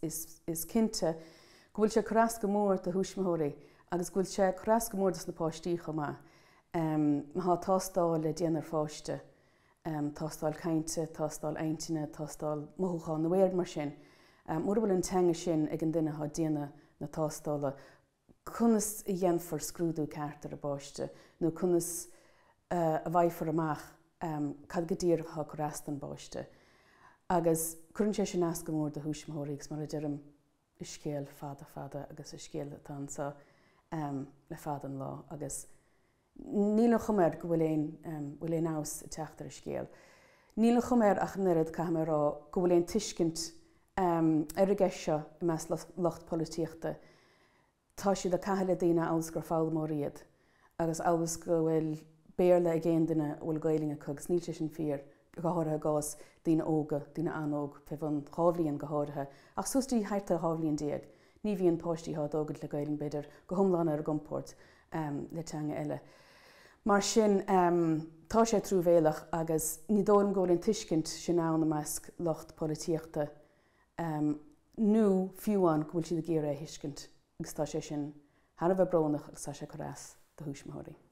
is cinnte, go bhfuil sé corras go mór de Tuismitheoiri, agus go bhfuil sé corras go mór na páistí chomá. Má tástáil le déanaar fáiste, tástáil cainte, tástáil aintine, tástáil mothúcháin na bhéir mar sin. Mór bhfuil an teanga sin ag an duine há déana na tástála, chunas i dhéanfar scrúdú ceartar a báiste, nó chunas a bhaithfar amach cad go dtír há corras an báiste. Agus chuann sé sin as go mór de Tuismitheoiri agus mar a dearm i scéal fada agus i scéal atá le fad an lá agus níl chuméir go bhfuil éon ás a teachtar a scéal. Níl chuméir ach nuad caimrá go bhfuil éon tuiscint ar a gceisio i meas locht polítíochta. Tá siad a caitheile daoine agus gur fáil mór iad agus agus go bhfuil béarla a géon duine bhfuil Gaelinge chugus níl sin fíor go háirithe gás daoine óga, daoine anóg, pe bhain chábhlíonn go háirithe. Ach sustí háirta chábhlíonn déag. Ní bhíonn páistí há dógad le Gaeling beidir go thomláin ar gompórt le teanga eile. Mar sin tá sé trúbhéalach agus ní dólam go bhfuil an tuiscint sin ná na measc locht polítíochta nó fiúán go bhfuil siad a géire a thuiscint agus tá sé sin Thar a bheith bronnach agus tá sé corras de Tuismitheoiri.